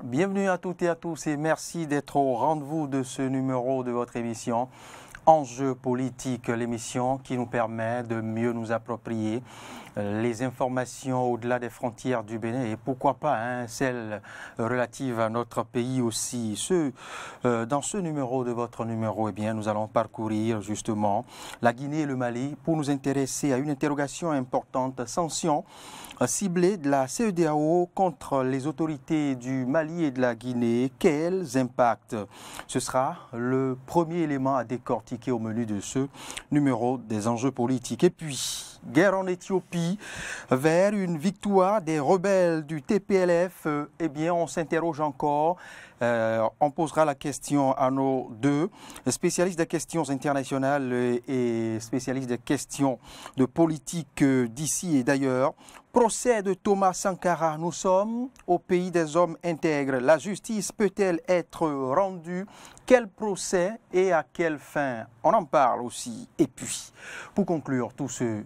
Bienvenue à toutes et à tous et merci d'être au rendez-vous de ce numéro de votre émission Enjeux politiques, l'émission qui nous permet de mieux nous approprier les informations au-delà des frontières du Bénin et pourquoi pas celles relatives à notre pays aussi. Dans ce numéro de votre numéro, eh bien, nous allons parcourir justement la Guinée et le Mali pour nous intéresser à une interrogation importante, sanctions ciblées de la CEDEAO contre les autorités du Mali et de la Guinée. Quels impacts? Ce sera le premier élément à décortiquer au menu de ce numéro des enjeux politiques. Et puis, guerre en Éthiopie vers une victoire des rebelles du TPLF, eh bien on s'interroge encore. On posera la question à nos deux spécialistes des questions internationales et spécialistes des questions de politique d'ici et d'ailleurs. Procès de Thomas Sankara, nous sommes au pays des hommes intègres. La justice peut-elle être rendue? Quel procès et à quelle fin? On en parle aussi. Et puis, pour conclure tout ce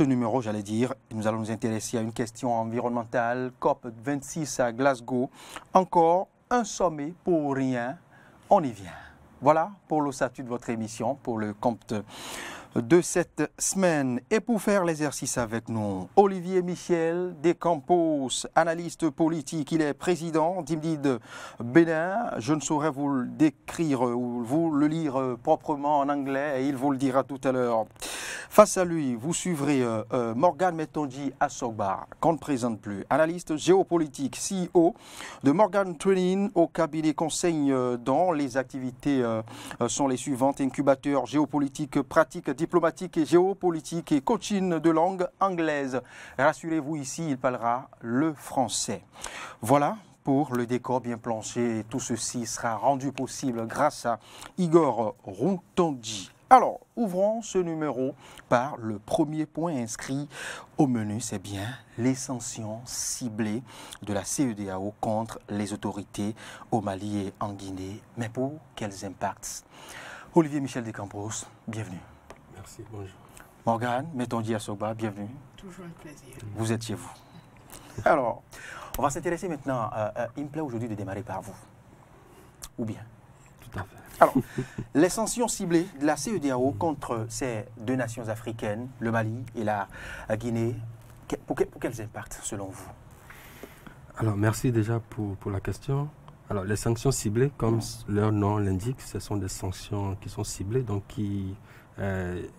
numéro, j'allais dire, nous allons nous intéresser à une question environnementale, COP26 à Glasgow. Encore un sommet pour rien, on y vient. Voilà pour le statut de votre émission, pour le compte de cette semaine. Et pour faire l'exercice avec nous, Olivier Michel Descampos, analyste politique. Il est président d'Imdid Bénin. Je ne saurais vous le décrire ou vous le lire proprement en anglais et il vous le dira tout à l'heure. Face à lui, vous suivrez Morgan Metonji Assogba, qu'on ne présente plus, analyste géopolitique, CEO de Morgan Training au cabinet conseil dont les activités sont les suivantes: incubateur géopolitique, pratique diplomatique et géopolitique et coaching de langue anglaise. Rassurez-vous, ici, il parlera le français. Voilà pour le décor bien planché. Tout ceci sera rendu possible grâce à Igor Routondi. Alors, ouvrons ce numéro par le premier point inscrit au menu, c'est bien les sanctions ciblées de la CEDEAO contre les autorités au Mali et en Guinée. Mais pour quels impacts? Olivier Michel Descampos, bienvenue. Merci, bonjour. Morgan Metonji Assogba, bienvenue. Toujours un plaisir. Vous êtes chez vous. Alors, on va s'intéresser maintenant. Il me plaît aujourd'hui de démarrer par vous. Ou bien? Tout à fait. Alors, les sanctions ciblées de la CEDEAO contre ces deux nations africaines, le Mali et la Guinée, pour quels impacts selon vous? Alors, merci déjà pour la question. Alors, les sanctions ciblées, comme leur nom l'indique, ce sont des sanctions qui sont ciblées, donc qui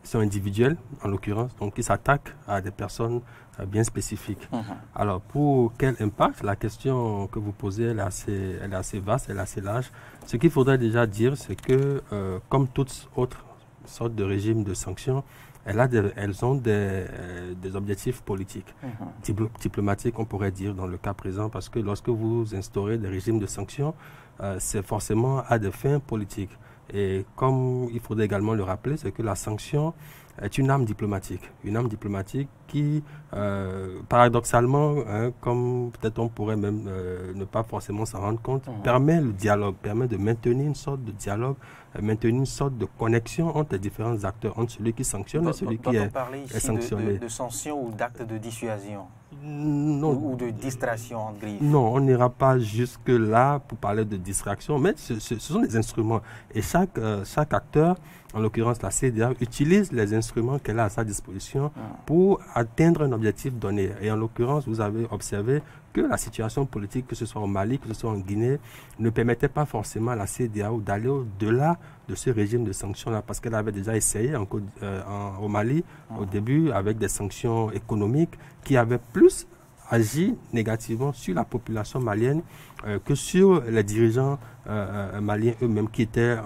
sont individuelles, en l'occurrence, donc qui s'attaquent à des personnes bien spécifiques. Alors, pour quel impact? La question que vous posez, elle est assez vaste, elle est assez large. Ce qu'il faudrait déjà dire, c'est que, comme toutes autres sortes de régimes de sanctions, elles ont des objectifs politiques, diplomatiques, on pourrait dire, dans le cas présent, parce que lorsque vous instaurez des régimes de sanctions, c'est forcément à des fins politiques. Et comme il faudrait également le rappeler, c'est que la sanction est une arme diplomatique qui, paradoxalement, comme peut-être on pourrait même ne pas forcément s'en rendre compte, permet le dialogue, permet de maintenir une sorte de dialogue, maintenir une sorte de connexion entre les différents acteurs, entre celui qui sanctionne et celui qui est sanctionné. De sanctions ou d'actes de dissuasion? Non. Ou de distraction en griffe? Non, on n'ira pas jusque-là pour parler de distraction, mais ce sont des instruments. Et chaque acteur, en l'occurrence la CEDEAO, utilise les instruments qu'elle a à sa disposition pour atteindre un objectif donné. Et en l'occurrence, vous avez observé que la situation politique, que ce soit au Mali, que ce soit en Guinée, ne permettait pas forcément à la CEDEAO d'aller au-delà de ce régime de sanctions-là, parce qu'elle avait déjà essayé au Mali, au début, avec des sanctions économiques qui avaient plus agi négativement sur la population malienne que sur les dirigeants maliens eux-mêmes, qui étaient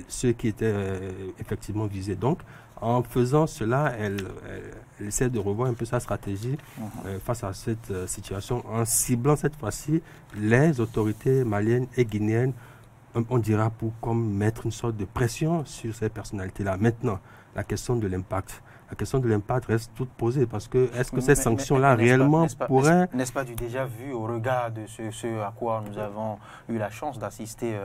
ceux qui étaient effectivement visés. Donc, en faisant cela, elle essaie de revoir un peu sa stratégie face à cette situation, en ciblant cette fois-ci les autorités maliennes et guinéennes, on dira pour comme mettre une sorte de pression sur ces personnalités-là. Maintenant, la question de l'impact. la question de l'impact reste toute posée parce que est-ce que ces sanctions-là réellement pourraient... N'est-ce pas du déjà vu au regard de ce à quoi nous avons eu la chance d'assister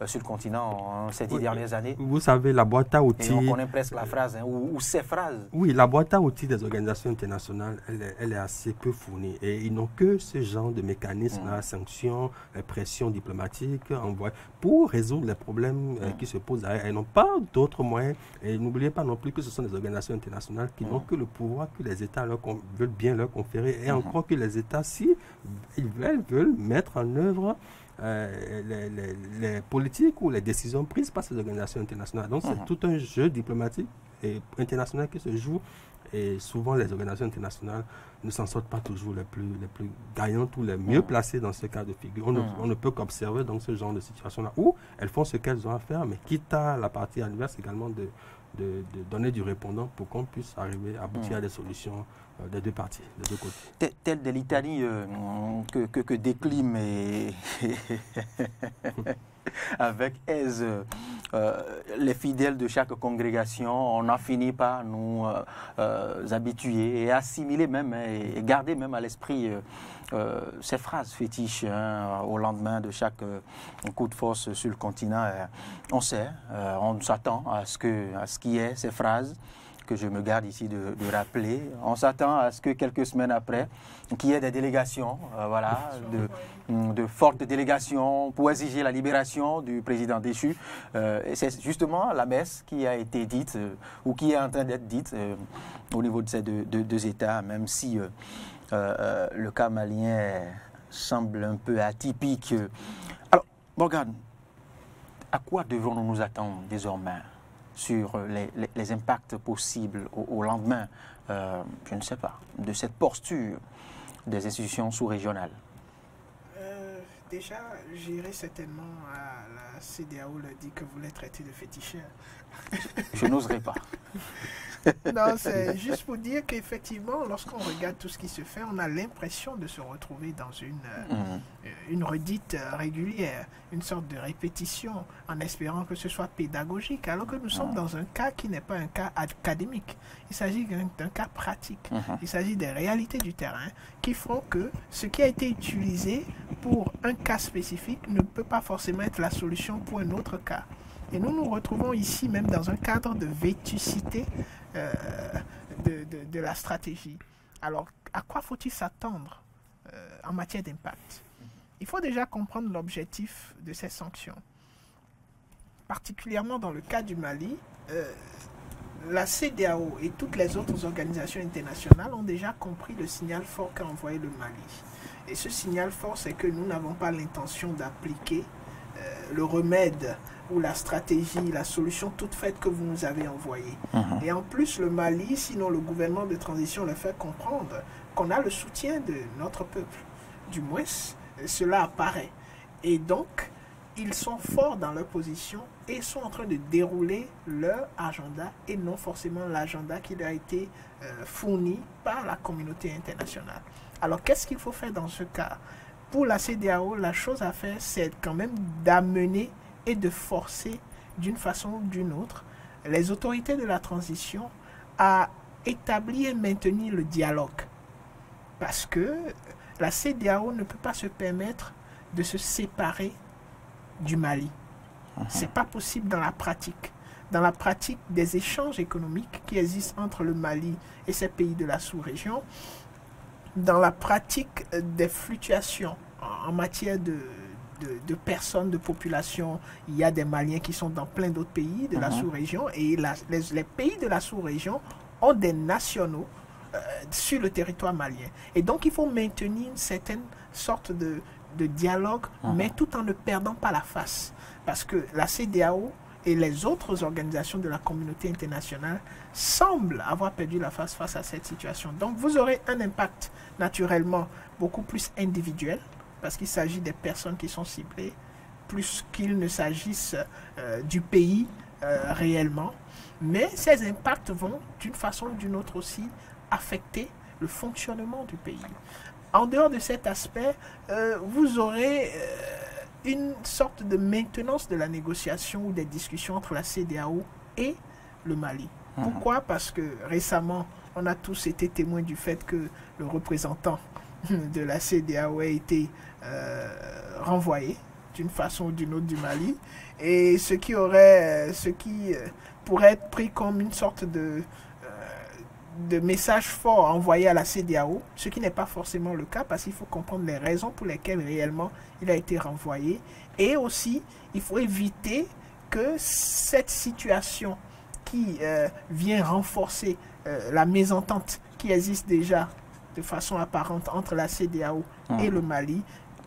sur le continent ces 10 dernières années? Vous savez, la boîte à outils... Et on connaît presque la phrase, ou ces phrases. Oui, la boîte à outils des organisations internationales, elle est assez peu fournie. Et ils n'ont que ce genre de mécanisme, sanctions, pression diplomatique, pour résoudre les problèmes qui se posent à elles. Elles n'ont pas d'autres moyens. Et n'oubliez pas non plus que ce sont des organisations internationales qui n'ont que le pouvoir que les États veulent bien leur conférer. Et encore que les États, si ils veulent mettre en œuvre les politiques ou les décisions prises par ces organisations internationales. Donc c'est tout un jeu diplomatique et international qui se joue. Et souvent, les organisations internationales ne s'en sortent pas toujours les plus gagnantes ou les mieux placées dans ce cas de figure. On ne peut qu'observer dans ce genre de situation-là où elles font ce qu'elles ont à faire, mais quitte à la partie adverse également de donner du répondant pour qu'on puisse arriver à aboutir à des solutions des deux parties, des deux côtés. Telle de l'Italie que déclime avec aise les fidèles de chaque congrégation, on a fini par nous habituer et assimiler même et garder même à l'esprit ces phrases fétiches au lendemain de chaque coup de force sur le continent. On sait, on s'attend à ce qu'il y ait ces phrases que je me garde ici de rappeler. On s'attend à ce que quelques semaines après, qu'il y ait des délégations, de fortes délégations pour exiger la libération du président déchu. Et c'est justement la messe qui a été dite, ou qui est en train d'être dite au niveau de ces deux États, même si le cas malien semble un peu atypique. Alors, Morgane, à quoi devons-nous nous attendre désormais sur les impacts possibles au lendemain, je ne sais pas, de cette posture des institutions sous-régionales? Déjà, j'irai certainement à la CEDEAO leur dire que vous les traitez de féticheurs. Je n'oserais pas. Non, c'est juste pour dire qu'effectivement, lorsqu'on regarde tout ce qui se fait, on a l'impression de se retrouver dans une redite régulière, une sorte de répétition, en espérant que ce soit pédagogique, alors que nous sommes dans un cas qui n'est pas un cas académique. Il s'agit d'un cas pratique. Il s'agit des réalités du terrain qui font que ce qui a été utilisé pour un cas spécifique ne peut pas forcément être la solution pour un autre cas. Et nous nous retrouvons ici même dans un cadre de vétusté de la stratégie. Alors, à quoi faut-il s'attendre en matière d'impact? Il faut déjà comprendre l'objectif de ces sanctions. Particulièrement dans le cas du Mali, la CEDEAO et toutes les autres organisations internationales ont déjà compris le signal fort qu'a envoyé le Mali. Et ce signal fort, c'est que nous n'avons pas l'intention d'appliquer le remède ou la stratégie, la solution toute faite que vous nous avez envoyée. Et en plus, le Mali, sinon le gouvernement de transition, le fait comprendre qu'on a le soutien de notre peuple. Du moins, cela apparaît. Et donc, ils sont forts dans leur position et sont en train de dérouler leur agenda et non forcément l'agenda qui leur a été fourni par la communauté internationale. Alors, qu'est-ce qu'il faut faire dans ce cas? Pour la CEDEAO, la chose à faire, c'est quand même d'amener et de forcer d'une façon ou d'une autre les autorités de la transition à établir et maintenir le dialogue. Parce que la CEDEAO ne peut pas se permettre de se séparer du Mali. Ce n'est pas possible dans la pratique. Dans la pratique des échanges économiques qui existent entre le Mali et ces pays de la sous-région, dans la pratique des fluctuations en matière de personnes, de population, il y a des Maliens qui sont dans plein d'autres pays de la sous-région et les pays de la sous-région ont des nationaux sur le territoire malien. Et donc, il faut maintenir une certaine sorte de dialogue, mais tout en ne perdant pas la face. Parce que la CEDEAO et les autres organisations de la communauté internationale semblent avoir perdu la face à cette situation. Donc, vous aurez un impact naturellement beaucoup plus individuel, parce qu'il s'agit des personnes qui sont ciblées, plus qu'il ne s'agisse du pays réellement. Mais ces impacts vont, d'une façon ou d'une autre aussi, affecter le fonctionnement du pays. En dehors de cet aspect, vous aurez une sorte de maintenance de la négociation ou des discussions entre la CEDEAO et le Mali. Pourquoi? Parce que récemment, on a tous été témoins du fait que le représentant de la CEDEAO a été renvoyé d'une façon ou d'une autre du Mali, et ce qui pourrait être pris comme une sorte de message fort envoyé à la CEDEAO, ce qui n'est pas forcément le cas, parce qu'il faut comprendre les raisons pour lesquelles réellement il a été renvoyé, et aussi il faut éviter que cette situation qui vient renforcer la mésentente qui existe déjà de façon apparente entre la CEDEAO et le Mali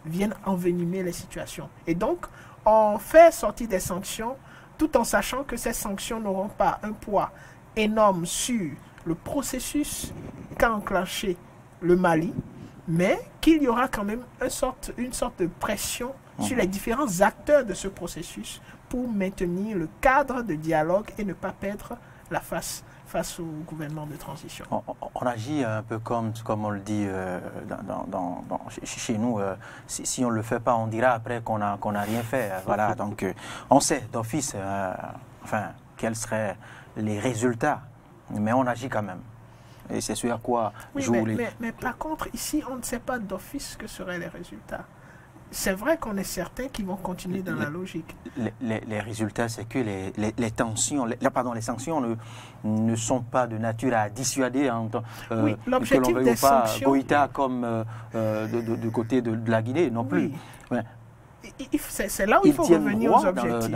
vienne envenimer les situations. Et donc, on fait sortir des sanctions tout en sachant que ces sanctions n'auront pas un poids énorme sur le processus qu'a enclenché le Mali, mais qu'il y aura quand même une sorte de pression sur les différents acteurs de ce processus pour maintenir le cadre de dialogue et ne pas perdre la face au gouvernement de transition. On agit un peu comme on le dit chez nous. Si on ne le fait pas, on dira après qu'on n'a rien fait. Voilà, donc on sait d'office quels seraient les résultats, mais on agit quand même. Et c'est ce à quoi jouent les... Mais par contre, ici, on ne sait pas d'office que seraient les résultats. C'est vrai qu'on est certain qu'ils vont continuer dans la logique. Les résultats, c'est que les sanctions ne sont pas de nature à dissuader oui, l'objectif des sanctions... Goïta comme du côté de la Guinée, non plus. Oui. Ouais. C'est là où il faut revenir aux objectifs.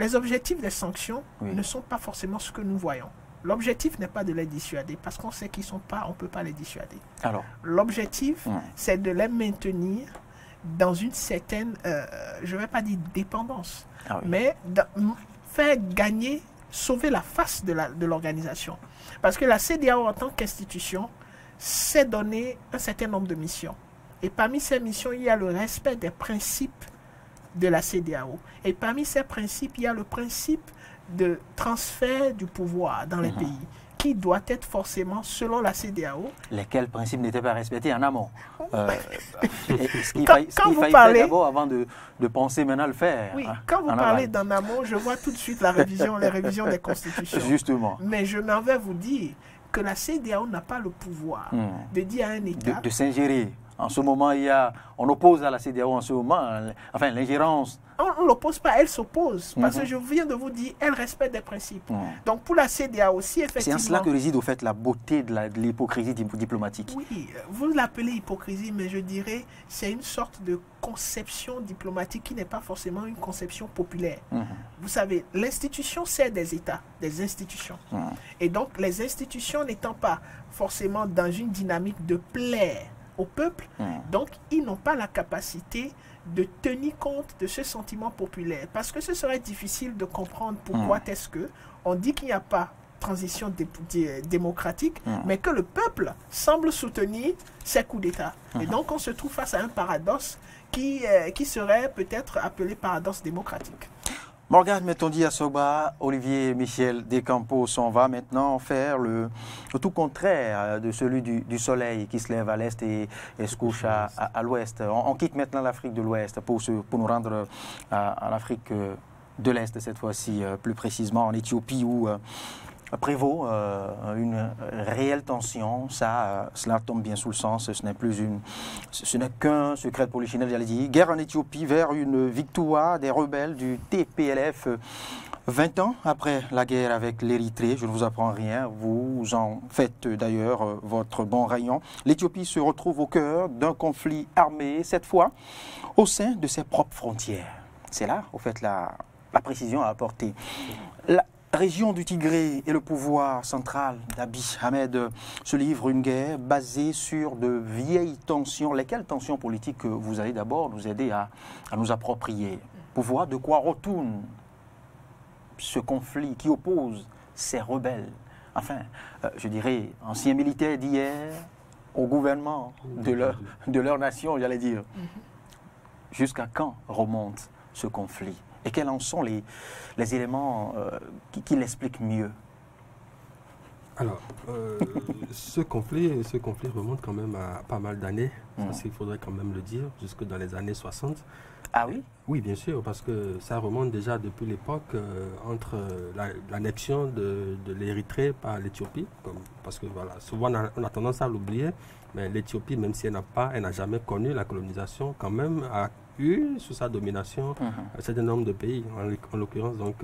Les objectifs des sanctions ne sont pas forcément ce que nous voyons. L'objectif n'est pas de les dissuader, parce qu'on sait qu'ils ne sont pas, on ne peut pas les dissuader. Alors, l'objectif, c'est de les maintenir dans une certaine, je ne vais pas dire dépendance, mais faire gagner, sauver la face de l'organisation. Parce que la CEDEAO, en tant qu'institution, s'est donné un certain nombre de missions. Et parmi ces missions, il y a le respect des principes de la CEDEAO. Et parmi ces principes, il y a le principe de transfert du pouvoir dans les pays, qui doit être forcément selon la CEDEAO. Lesquels principes n'étaient pas respectés en amont. Ce qu'il faille faire d'abord avant de penser maintenant le faire. Oui, quand vous parlez d'en amont, je vois tout de suite les révisions des constitutions. Justement. Mais je m'en vais vous dire que la CEDEAO n'a pas le pouvoir de dire à un État... De s'ingérer. En ce moment, on oppose à la CEDEAO en ce moment, l'ingérence. On ne l'oppose pas, elle s'oppose. Parce que je viens de vous dire, elle respecte des principes. Donc pour la CEDEAO aussi, effectivement... C'est en cela que réside au fait la beauté de l'hypocrisie diplomatique. Oui, vous l'appelez hypocrisie, mais je dirais c'est une sorte de conception diplomatique qui n'est pas forcément une conception populaire. Vous savez, l'institution, c'est des États, des institutions. Et donc les institutions n'étant pas forcément dans une dynamique de plaire au peuple, donc ils n'ont pas la capacité de tenir compte de ce sentiment populaire, parce que ce serait difficile de comprendre pourquoi est-ce que on dit qu'il n'y a pas transition démocratique, mais que le peuple semble soutenir ces coups d'État. Et donc on se trouve face à un paradoxe qui serait peut-être appelé paradoxe démocratique. Morgane Metondi-Assoba, Olivier Michel Descampos, on va maintenant faire le tout contraire de celui du soleil qui se lève à l'est et se couche à l'ouest. On quitte maintenant l'Afrique de l'Ouest pour nous rendre à l'Afrique de l'Est, cette fois-ci, plus précisément en Éthiopie, où prévaut une réelle tension. Cela tombe bien sous le sens. Ce n'est qu'un secret de polichinelle, j'allais dire. Guerre en Éthiopie vers une victoire des rebelles du TPLF. 20 ans après la guerre avec l'Érythrée, je ne vous apprends rien, vous en faites d'ailleurs votre bon rayon. L'Éthiopie se retrouve au cœur d'un conflit armé, cette fois au sein de ses propres frontières. C'est là, au fait, la précision à apporter. La région du Tigré et le pouvoir central d'Abiy Ahmed se livrent une guerre basée sur de vieilles tensions. Lesquelles tensions politiques que vous allez d'abord nous aider à nous approprier pour voir de quoi retourne ce conflit qui oppose ces rebelles, je dirais, anciens militaires d'hier au gouvernement de leur nation, j'allais dire. Jusqu'à quand remonte ce conflit? Et quels en sont les éléments qui l'expliquent mieux? Alors, ce conflit remonte quand même à pas mal d'années, parce qu'il faudrait quand même le dire, jusque dans les années 60. Ah oui? Oui, bien sûr, parce que ça remonte déjà depuis l'époque entre l'annexion de l'Érythrée par l'Éthiopie, parce que voilà, souvent on a tendance à l'oublier, mais l'Éthiopie, même si elle n'a jamais connu la colonisation, quand même a eu sous sa domination un certain nombre de pays, en l'occurrence donc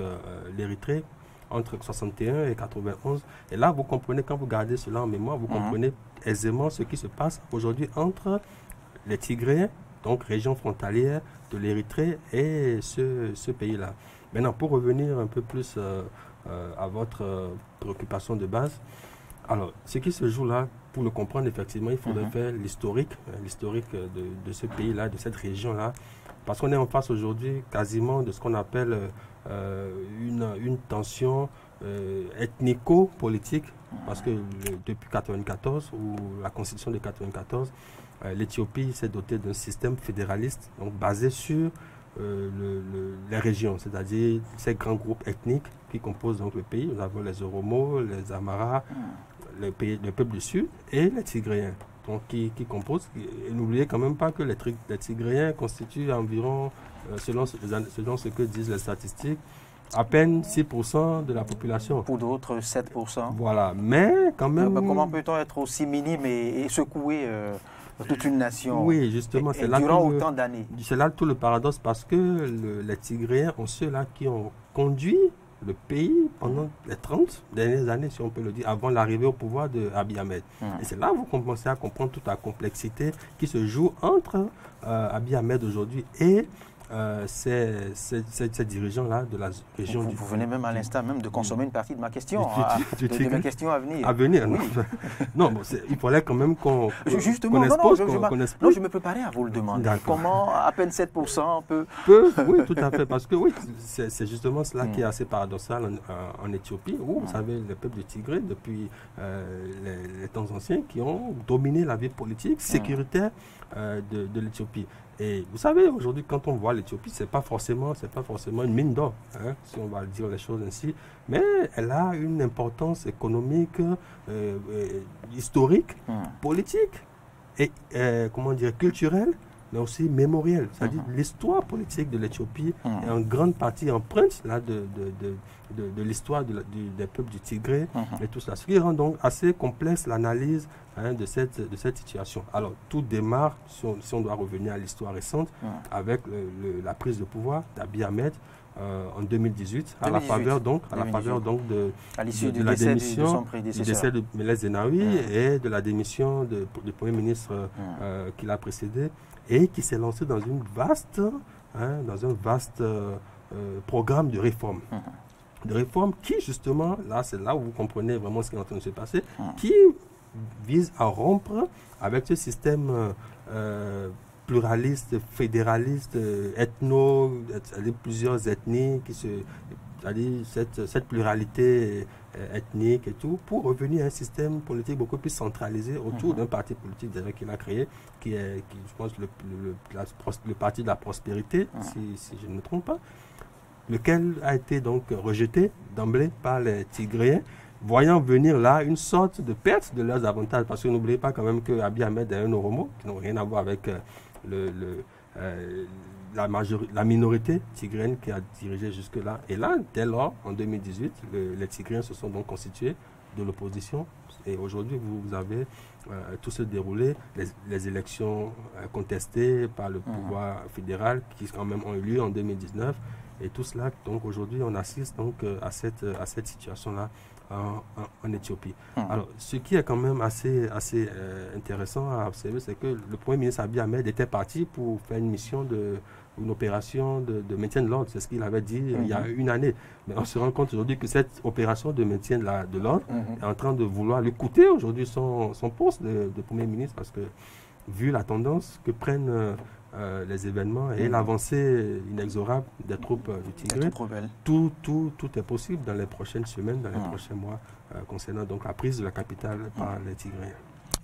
l'Érythrée, entre 61 et 91. Et là, vous comprenez, quand vous gardez cela en mémoire, vous comprenez aisément ce qui se passe aujourd'hui entre les Tigréens, donc région frontalière de l'Érythrée, et ce pays-là. Maintenant, pour revenir un peu plus à votre préoccupation de base, alors, ce qui se joue là, pour le comprendre, effectivement, il faudrait faire l'historique de ce pays-là, de cette région-là, parce qu'on est en face aujourd'hui quasiment de ce qu'on appelle une tension ethnico-politique, parce que depuis 1994, ou la constitution de 1994, l'Éthiopie s'est dotée d'un système fédéraliste, donc basé sur les régions, c'est-à-dire ces grands groupes ethniques qui composent donc le pays. Nous avons les Oromo, les Amara, le peuple du Sud et les Tigréens, donc qui composent. Et n'oubliez quand même pas que les Tigréens constituent environ, selon ce que disent les statistiques, à peine 6% de la population. Pour d'autres, 7%. Voilà, mais quand même... comment peut-on être aussi minime et secouer toute une nation? Oui, justement, c'est là durant autant d'années. C'est là tout le paradoxe, parce que les Tigréens ont ceux-là qui ont conduit le pays pendant les 30 dernières années, si on peut le dire, avant l'arrivée au pouvoir de Abiy Ahmed. Et c'est là que vous commencez à comprendre toute la complexité qui se joue entre Abiy Ahmed aujourd'hui et ces dirigeants-là de la région vous, du... Vous venez même à l'instant même de consommer une partie de ma question, de mes questions à venir. À venir, oui. Non, bon, il fallait quand même qu'on je me préparais à vous le demander. Comment à peine 7% peut... Oui, tout à fait, parce que oui, c'est justement cela qui est assez paradoxal en Éthiopie, où vous savez, le peuple du Tigré, depuis les temps anciens, qui ont dominé la vie politique, sécuritaire de l'Éthiopie. Et vous savez, aujourd'hui, quand on voit l'Éthiopie, c'est pas forcément une mine d'or, hein, si on va dire les choses ainsi, mais elle a une importance économique, historique, politique et comment dire, culturelle, mais aussi mémorielle. C'est-à-dire l'histoire politique de l'Éthiopie est en grande partie empreinte là, de l'histoire des peuples du Tigré et tout ça. Ce qui rend donc assez complexe l'analyse de cette situation. Alors, tout démarre, si on doit revenir à l'histoire récente, avec la prise de pouvoir d'Abiy Ahmed en 2018, à la faveur donc de la démission du décès de Meles Zenawi et de la démission du Premier ministre qui l'a précédé, et qui s'est lancé dans un vaste programme de réforme. De réforme qui, justement, là, c'est là où vous comprenez vraiment ce qui est en train de se passer, qui vise à rompre avec ce système pluraliste, fédéraliste, plusieurs ethnies, c'est-à-dire cette pluralité ethnique et tout, pour revenir à un système politique beaucoup plus centralisé autour d'un parti politique qu'il a créé, qui est, je pense, le parti de la prospérité, si je ne me trompe pas, lequel a été donc rejeté d'emblée par les Tigréens, voyant venir là une sorte de perte de leurs avantages, parce que n'oubliez pas quand même que Abiy Ahmed est un Oromo, qui n'ont rien à voir avec la minorité tigréenne qui a dirigé jusque-là. Et là, dès lors, en 2018, les Tigréens se sont donc constitués de l'opposition. Et aujourd'hui, vous avez tout se déroulé, les élections contestées par le pouvoir fédéral, qui quand même ont eu lieu en 2019. Et tout cela, donc aujourd'hui, on assiste donc à cette situation-là en Éthiopie. Alors, ce qui est quand même assez intéressant à observer, c'est que le Premier ministre Abiy Ahmed était parti pour faire une opération de maintien de l'ordre. C'est ce qu'il avait dit il y a une année. Mais on se rend compte aujourd'hui que cette opération de maintien de l'ordre est en train de vouloir lui coûter aujourd'hui son poste de Premier ministre, parce que vu la tendance que prennent les événements et l'avancée inexorable des troupes du Tigré, tout est possible dans les prochaines semaines, dans les prochains mois, concernant donc la prise de la capitale par les Tigréens.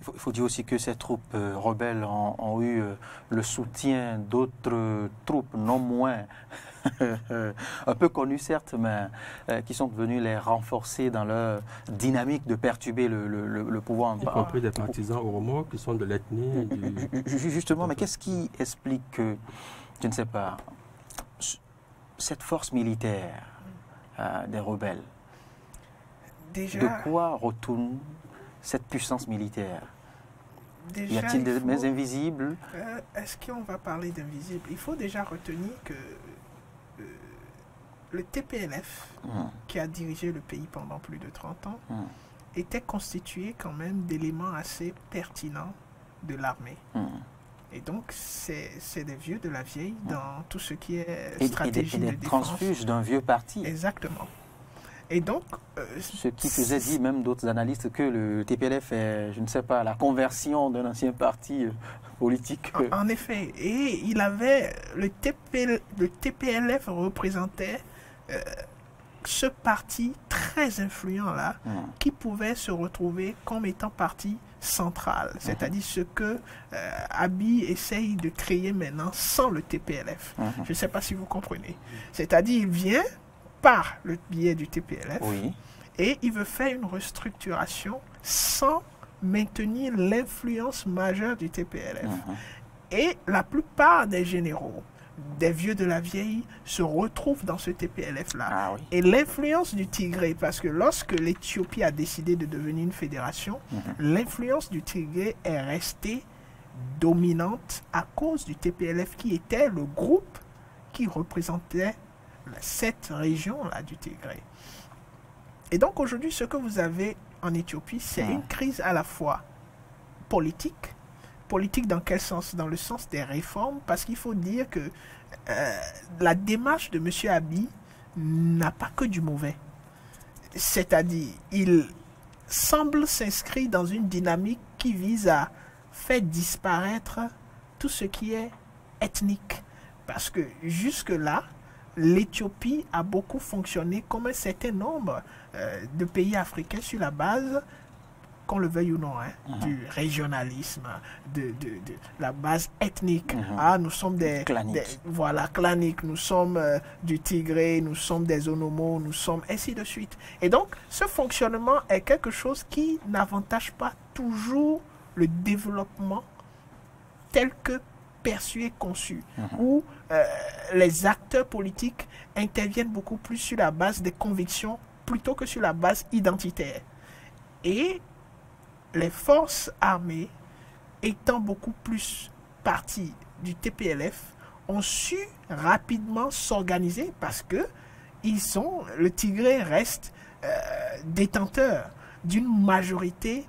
Il faut dire aussi que ces troupes rebelles ont eu le soutien d'autres troupes non moins un peu connues certes, mais qui sont venues les renforcer dans leur dynamique de perturber le pouvoir. Y compris des partisans oromo qui sont de l'ethnie. Justement, mais qu'est-ce qui explique que, je ne sais pas, cette force militaire des rebelles, Déjà, de quoi retourne cette puissance militaire? déjà, Y a-t-il des mains invisibles? Est-ce qu'on va parler d'invisible? Il faut déjà retenir que le TPLF, qui a dirigé le pays pendant plus de 30 ans, était constitué quand même d'éléments assez pertinents de l'armée. Et donc, c'est des vieux de la vieille dans tout ce qui est stratégie de défense. Et des transfuges d'un vieux parti. Exactement. Et donc... ce qui faisait dire même d'autres analystes que le TPLF est, je ne sais pas, la conversion d'un ancien parti politique. En effet. Et il avait... Le TPLF représentait ce parti très influent-là qui pouvait se retrouver comme étant parti central. C'est-à-dire ce que Abiy essaye de créer maintenant sans le TPLF. Je ne sais pas si vous comprenez. C'est-à-dire il vient par le biais du TPLF et il veut faire une restructuration sans maintenir l'influence majeure du TPLF. Et la plupart des généraux, des vieux de la vieille, se retrouvent dans ce TPLF-là. Et l'influence du Tigré, parce que lorsque l'Éthiopie a décidé de devenir une fédération, l'influence du Tigré est restée dominante à cause du TPLF qui était le groupe qui représentait cette région-là du Tigré. Et donc aujourd'hui, ce que vous avez en Éthiopie, c'est une crise à la fois politique. Politique dans quel sens? Dans le sens des réformes, parce qu'il faut dire que la démarche de M. Abiy n'a pas que du mauvais. C'est-à-dire, il semble s'inscrire dans une dynamique qui vise à faire disparaître tout ce qui est ethnique. Parce que jusque-là, l'Éthiopie a beaucoup fonctionné comme un certain nombre de pays africains sur la base, qu'on le veuille ou non, du régionalisme, de la base ethnique. Nous sommes claniques, nous sommes du Tigré, nous sommes des Onomo, nous sommes ainsi de suite. Et donc, ce fonctionnement est quelque chose qui n'avantage pas toujours le développement tel que perçu et conçu, où les acteurs politiques interviennent beaucoup plus sur la base des convictions plutôt que sur la base identitaire. Et les forces armées, étant beaucoup plus partie du TPLF, ont su rapidement s'organiser parce que le Tigré reste détenteur d'une majorité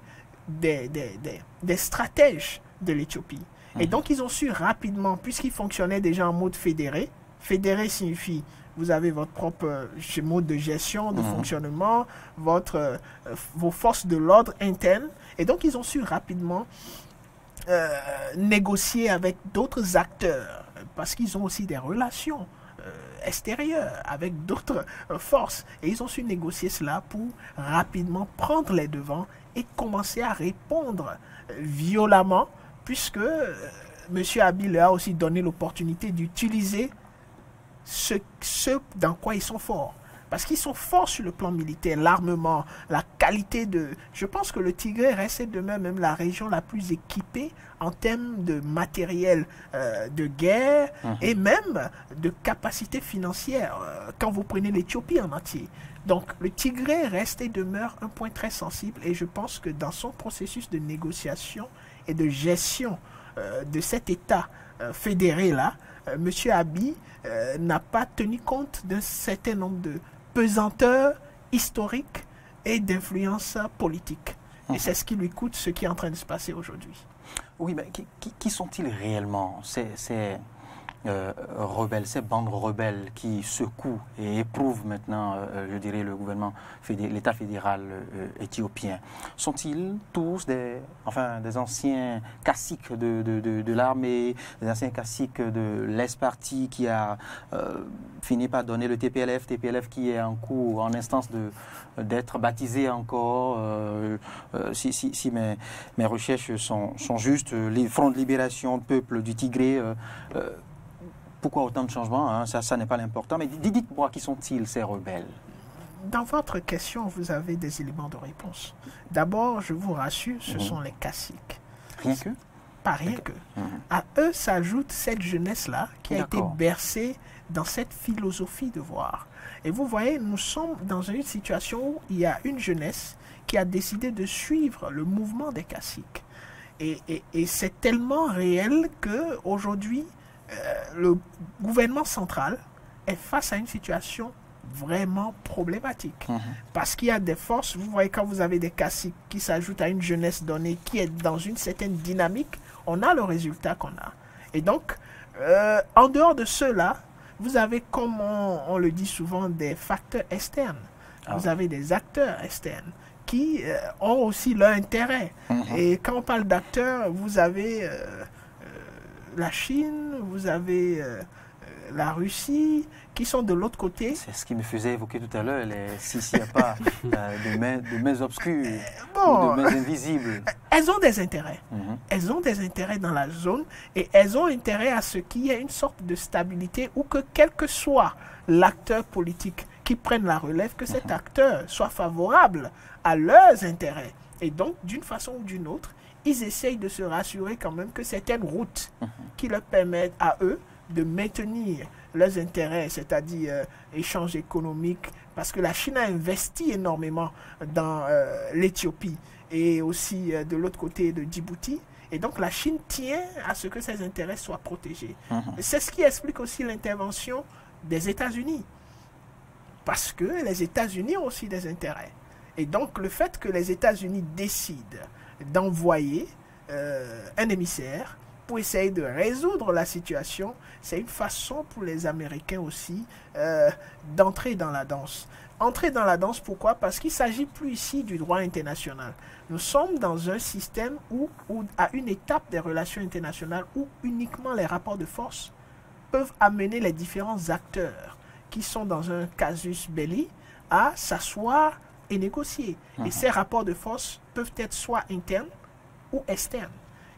des stratèges de l'Éthiopie. Et donc, ils ont su rapidement, puisqu'ils fonctionnaient déjà en mode fédéré. Fédéré signifie, vous avez votre propre mode de gestion, de fonctionnement, vos forces de l'ordre internes. Et donc, ils ont su rapidement négocier avec d'autres acteurs, parce qu'ils ont aussi des relations extérieures avec d'autres forces. Et ils ont su négocier cela pour rapidement prendre les devants et commencer à répondre violemment, puisque M. Abiy leur a aussi donné l'opportunité d'utiliser ce dans quoi ils sont forts. Parce qu'ils sont forts sur le plan militaire, l'armement, la qualité de... Je pense que le Tigré reste demain même la région la plus équipée en termes de matériel de guerre et même de capacité financière quand vous prenez l'Éthiopie en entier. Donc le Tigré reste et demeure un point très sensible et je pense que dans son processus de négociation et de gestion de cet État fédéré-là, M. Abiy n'a pas tenu compte d'un certain nombre de pesanteurs historiques et d'influences politiques. Et c'est ce qui lui coûte ce qui est en train de se passer aujourd'hui. Oui, mais qui sont-ils réellement rebelles, ces bandes rebelles qui secouent et éprouvent maintenant, je dirais, le gouvernement, l'État fédéral éthiopien, sont-ils tous des anciens caciques de l'armée, des anciens caciques de l'Est-Parti qui a fini par donner le TPLF qui est en cours, en instance d'être baptisé encore, si mes recherches sont justes, les fronts de libération du peuple du Tigré. Pourquoi autant de changements, hein? Ça n'est pas l'important. Mais dites-moi, qui sont-ils, ces rebelles? Dans votre question, vous avez des éléments de réponse. D'abord, je vous rassure, ce sont les caciques. Rien que? Pas rien que. À eux s'ajoute cette jeunesse-là qui a été bercée dans cette philosophie de voir. Et vous voyez, nous sommes dans une situation où il y a une jeunesse qui a décidé de suivre le mouvement des caciques. Et c'est tellement réel qu'aujourd'hui, le gouvernement central est face à une situation vraiment problématique. Parce qu'il y a des forces, vous voyez, quand vous avez des caciques qui s'ajoutent à une jeunesse donnée qui est dans une certaine dynamique, on a le résultat qu'on a. Et donc, en dehors de cela, vous avez, comme on le dit souvent, des facteurs externes. Vous avez des acteurs externes qui ont aussi leur intérêt. Et quand on parle d'acteurs, vous avez la Chine, vous avez la Russie, qui sont de l'autre côté. C'est ce qui me faisait évoquer tout à l'heure, s'il n'y a pas de mains obscures, ou de mains invisibles. Elles ont des intérêts. Elles ont des intérêts dans la zone et elles ont intérêt à ce qu'il y ait une sorte de stabilité ou que quel que soit l'acteur politique qui prenne la relève, que cet acteur soit favorable à leurs intérêts. Et donc, d'une façon ou d'une autre, ils essayent de se rassurer quand même que certaines routes qui leur permettent à eux de maintenir leurs intérêts, c'est-à-dire échanges économiques, parce que la Chine a investi énormément dans l'Éthiopie et aussi de l'autre côté de Djibouti. Et donc la Chine tient à ce que ses intérêts soient protégés. C'est ce qui explique aussi l'intervention des États-Unis. Parce que les États-Unis ont aussi des intérêts. Et donc le fait que les États-Unis décident d'envoyer un émissaire pour essayer de résoudre la situation, c'est une façon pour les Américains aussi d'entrer dans la danse. Entrer dans la danse, pourquoi? Parce qu'il ne s'agit plus ici du droit international. Nous sommes dans un système où, à une étape des relations internationales, où uniquement les rapports de force peuvent amener les différents acteurs qui sont dans un casus belli à s'asseoir et négocier. Et ces rapports de force peuvent être soit internes ou externes.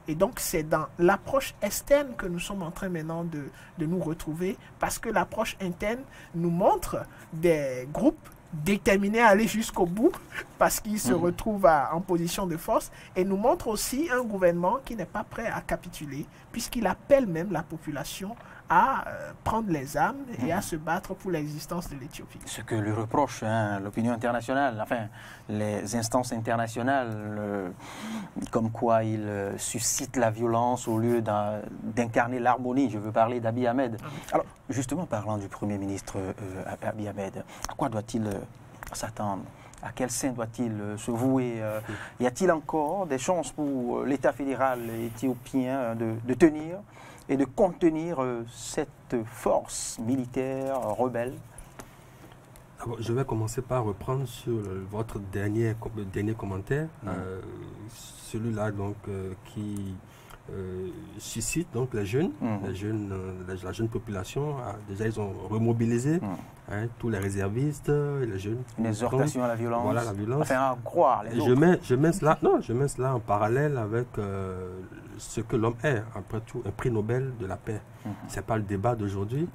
Et donc, c'est dans l'approche externe que nous sommes en train maintenant de nous retrouver, parce que l'approche interne nous montre des groupes déterminés à aller jusqu'au bout, parce qu'ils se retrouvent en position de force, et nous montre aussi un gouvernement qui n'est pas prêt à capituler, puisqu'il appelle même la population à prendre les armes et à se battre pour l'existence de l'Éthiopie. Ce que lui reproche l'opinion internationale, enfin les instances internationales, comme quoi il suscite la violence au lieu d'incarner l'harmonie. Je veux parler d'Abiy Ahmed. Alors, justement, parlant du Premier ministre Abiy Ahmed, à quoi doit-il s'attendre? À quel sein doit-il se vouer? Y a-t-il encore des chances pour l'État fédéral éthiopien de tenir et de contenir cette force militaire rebelle? Alors, je vais commencer par reprendre sur votre dernier commentaire, celui-là donc qui suscite donc les jeunes, la jeune population. Déjà, ils ont remobilisé tous les réservistes, les jeunes. Une exhortation à la violence. Voilà, la violence. Enfin, à croire les autres. Je mets cela en parallèle avec ce que l'homme est, après tout, un prix Nobel de la paix. Ce n'est pas le débat d'aujourd'hui,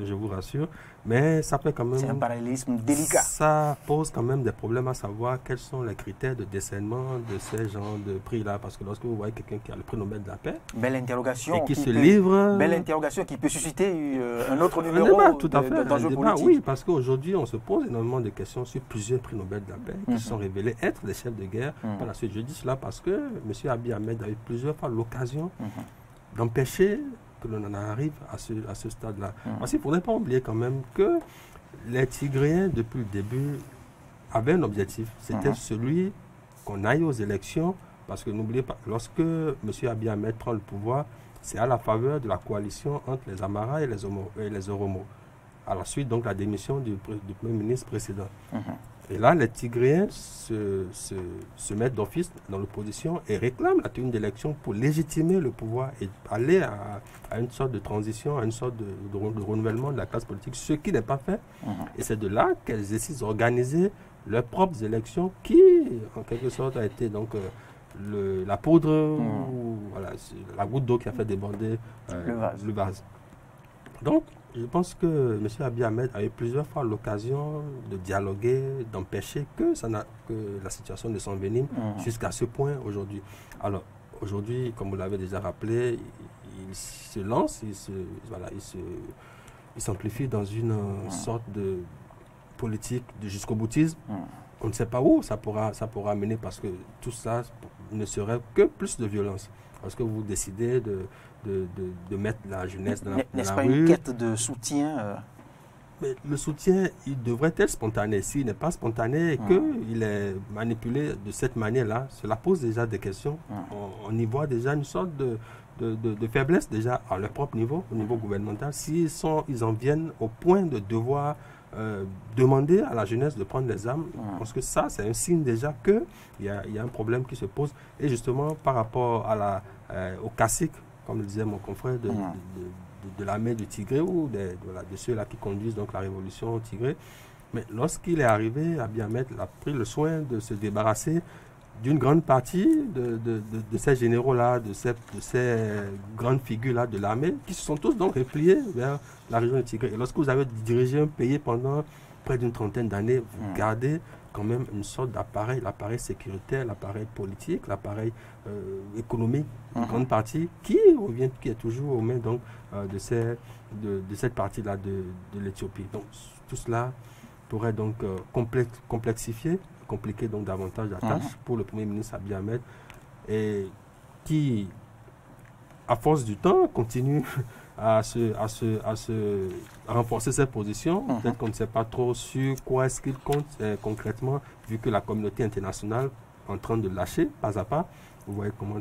je vous rassure, mais ça peut quand même... C'est un parallélisme délicat. Ça pose quand même des problèmes à savoir quels sont les critères de décernement de ces genres de prix-là, parce que lorsque vous voyez quelqu'un qui a le prix Nobel de la paix... Belle interrogation. Et qui se livre... Belle interrogation qui peut susciter un autre un numéro débat, tout à fait, d'enjeux politiques. Oui, parce qu'aujourd'hui, on se pose énormément de questions sur plusieurs prix Nobel de la paix qui se sont révélés être des chefs de guerre. Par la suite, je dis cela parce que M. Abiy Ahmed a eu plusieurs fois l'occasion d'empêcher que l'on en arrive à ce stade-là. Parce qu'il ne faudrait pas oublier quand même que les Tigréens, depuis le début, avaient un objectif. C'était celui qu'on aille aux élections, parce que n'oubliez pas, lorsque M. Abiy Ahmed prend le pouvoir, c'est à la faveur de la coalition entre les Amara et les Oromo. À la suite, donc, la démission du Premier ministre précédent. Et là, les Tigréens se mettent d'office dans l'opposition et réclament la tenue d'élections pour légitimer le pouvoir et aller à une sorte de transition, à une sorte de renouvellement de la classe politique, ce qui n'est pas fait. Et c'est de là qu'elles décident d'organiser leurs propres élections qui, en quelque sorte, a été donc la poudre, ou, voilà, la goutte d'eau qui a fait déborder le vase. Donc, je pense que M. Abiy Ahmed a eu plusieurs fois l'occasion de dialoguer, d'empêcher que la situation ne s'envenime jusqu'à ce point aujourd'hui. Alors, aujourd'hui, comme vous l'avez déjà rappelé, il se lance, il s'amplifie dans une sorte de politique de jusqu'au boutisme. On ne sait pas où ça pourra mener parce que tout ça ne serait que plus de violence. Parce que vous décidez de mettre la jeunesse dans la rue. N'est-ce pas une quête de soutien Mais le soutien, il devrait être spontané. S'il n'est pas spontané et qu'il est manipulé de cette manière-là, cela pose déjà des questions. On y voit déjà une sorte de faiblesse déjà à leur propre niveau, au niveau gouvernemental. S'ils en viennent au point de devoir demander à la jeunesse de prendre les armes, parce que ça, c'est un signe déjà qu'il y a un problème qui se pose. Et justement, par rapport au cacique, comme le disait mon confrère, de l'armée du Tigré ou de ceux-là qui conduisent donc la révolution au Tigré, mais lorsqu'il est arrivé, Abiy Ahmed a pris le soin de se débarrasser d'une grande partie de ces généraux-là, de ces grandes figures-là de l'armée, qui se sont tous donc repliés vers la région du Tigré. Et lorsque vous avez dirigé un pays pendant près d'une trentaine d'années, vous gardez quand même une sorte d'appareil, l'appareil sécuritaire, l'appareil politique, l'appareil économique, une grande partie qui est toujours aux mains donc, de cette partie-là de l'Éthiopie. Donc tout cela pourrait donc compliquer donc davantage la tâche pour le Premier ministre Abiy Ahmed, et qui, à force du temps, continue à renforcer ses positions. Peut-être qu'on ne sait pas trop sur quoi est-ce qu'il compte concrètement, vu que la communauté internationale est en train de lâcher pas à pas. Vous voyez comment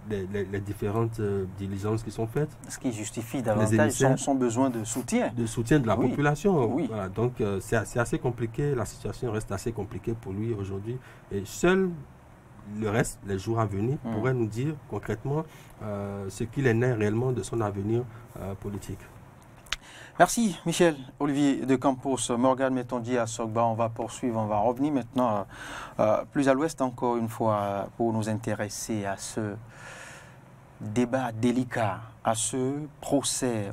les différentes diligences qui sont faites. Ce qui justifie davantage son besoin de soutien. De soutien de la population. Oui. Voilà, donc c'est assez compliqué, la situation reste assez compliquée pour lui aujourd'hui. Et seul le reste, les jours à venir, pourrait nous dire concrètement ce qu'il en est réellement de son avenir politique. Merci Michel Olivier de Campos, Morgan Metondi à Sogba. On va poursuivre, on va revenir maintenant plus à l'ouest encore une fois pour nous intéresser à ce débat délicat, à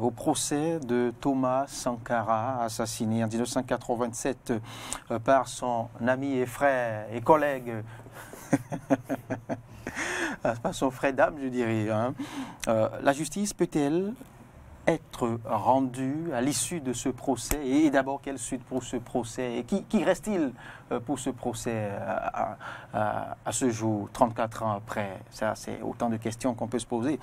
au procès de Thomas Sankara, assassiné en 1987 par son ami et frère et collègue, pas son frère d'âme je dirais. La justice peut-elle être rendue à l'issue de ce procès, et d'abord quelle suite pour ce procès, et qui reste-t-il pour ce procès à ce jour, 34 ans après? Ça, c'est autant de questions qu'on peut se poser.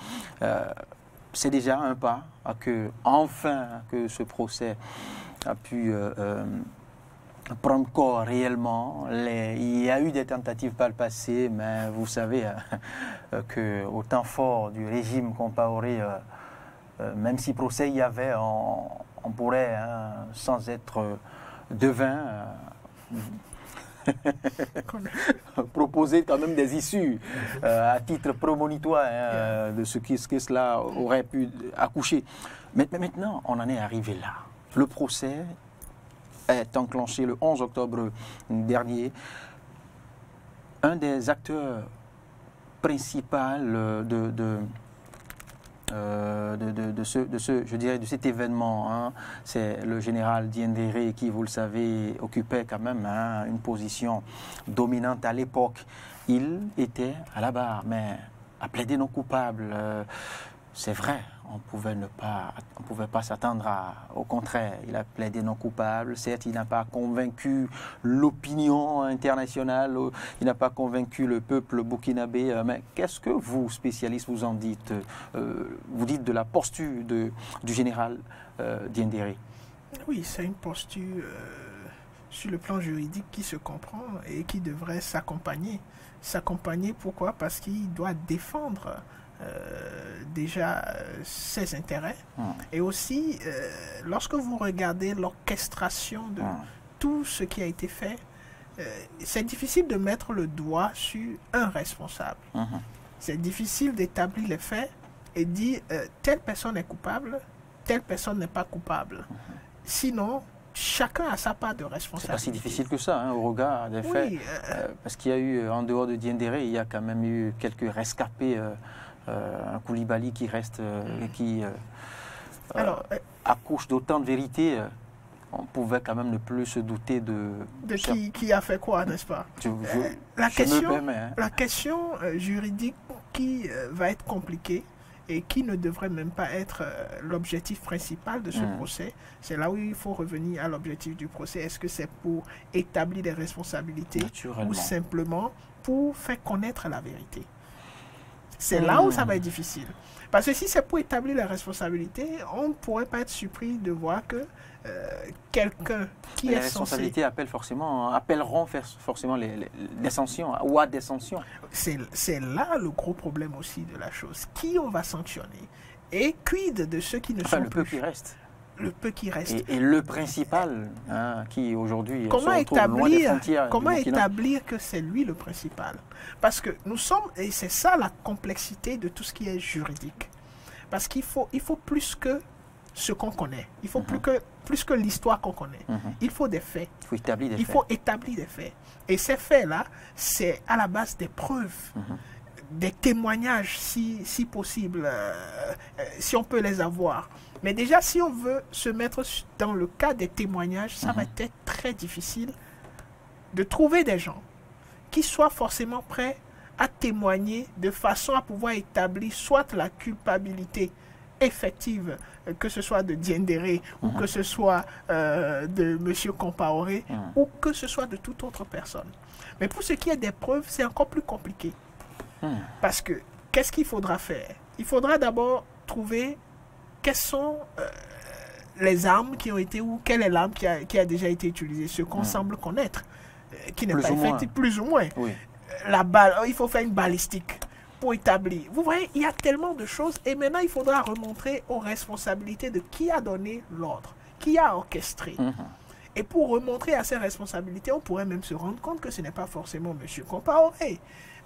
C'est déjà un pas que ce procès a pu prendre corps réellement. Il y a eu des tentatives par le passé, mais vous savez qu'au temps fort du régime comparé, même si procès il y avait, on pourrait, sans être devin, proposer quand même des issues à titre prémonitoire de ce que cela aurait pu accoucher. Mais maintenant, on en est arrivé là. Le procès est enclenché le 11 octobre dernier. Un des acteurs principaux de cet événement, c'est le général Diendéré qui, vous le savez, occupait quand même une position dominante à l'époque. Il était à la barre, mais a plaidé non coupable. C'est vrai, on pouvait pas s'attendre au contraire. Il a plaidé non coupable. Certes, il n'a pas convaincu l'opinion internationale, il n'a pas convaincu le peuple burkinabé. Mais qu'est-ce que vous, spécialistes, vous en dites? Vous dites de la posture du général Diendéré. Oui, c'est une posture sur le plan juridique qui se comprend et qui devrait s'accompagner. S'accompagner, pourquoi? Parce qu'il doit défendre déjà ses intérêts. Et aussi, lorsque vous regardez l'orchestration de tout ce qui a été fait, c'est difficile de mettre le doigt sur un responsable. C'est difficile d'établir les faits et dire telle personne est coupable, telle personne n'est pas coupable. Sinon, chacun a sa part de responsabilité. C'est pas si difficile que ça, hein, au regard des faits. Parce qu'il y a eu, en dehors de Diendéré, il y a quand même eu quelques rescapés. Un Koulibaly qui reste, qui accouche d'autant de vérité, on pouvait quand même ne plus se douter de qui a fait quoi, n'est-ce pas? La question juridique qui va être compliquée et qui ne devrait même pas être l'objectif principal de ce procès, c'est là où il faut revenir à l'objectif du procès. Est-ce que c'est pour établir des responsabilités ou simplement pour faire connaître la vérité? C'est là où ça va être difficile. Parce que si c'est pour établir la responsabilité, on ne pourrait pas être surpris de voir que quelqu'un qui est censé... Les responsabilités appelleront forcément des sanctions ou à des sanctions. C'est là le gros problème aussi de la chose. Qui on va sanctionner? Et quid de ceux qui ne sont le plus... peu qui reste. Le peu qui reste. Et le principal, qui aujourd'hui comment établir que c'est lui le principal? Parce que nous sommes, et c'est ça la complexité de tout ce qui est juridique. Parce qu'il faut plus que ce qu'on connaît. Il faut plus que l'histoire qu'on connaît. Il faut des faits. Il faut établir des faits. Et ces faits-là, c'est à la base des preuves. Des témoignages, si possible, si on peut les avoir. Mais déjà, si on veut se mettre dans le cas des témoignages, ça va être très difficile de trouver des gens qui soient forcément prêts à témoigner de façon à pouvoir établir soit la culpabilité effective, que ce soit de Diendéré ou que ce soit de M. Compaoré ou que ce soit de toute autre personne. Mais pour ce qui est des preuves, c'est encore plus compliqué. Parce que, qu'est-ce qu'il faudra faire? Il faudra d'abord trouver quelles sont les armes qui ont été, ou quelle est l'arme qui a déjà été utilisée, ce qu'on semble connaître, qui n'est pas effectif, plus ou moins. Oui. La balle, il faut faire une balistique pour établir. Vous voyez, il y a tellement de choses, et maintenant il faudra remontrer aux responsabilités de qui a donné l'ordre, qui a orchestré. Et pour remontrer à ces responsabilités, on pourrait même se rendre compte que ce n'est pas forcément M. Compaoré.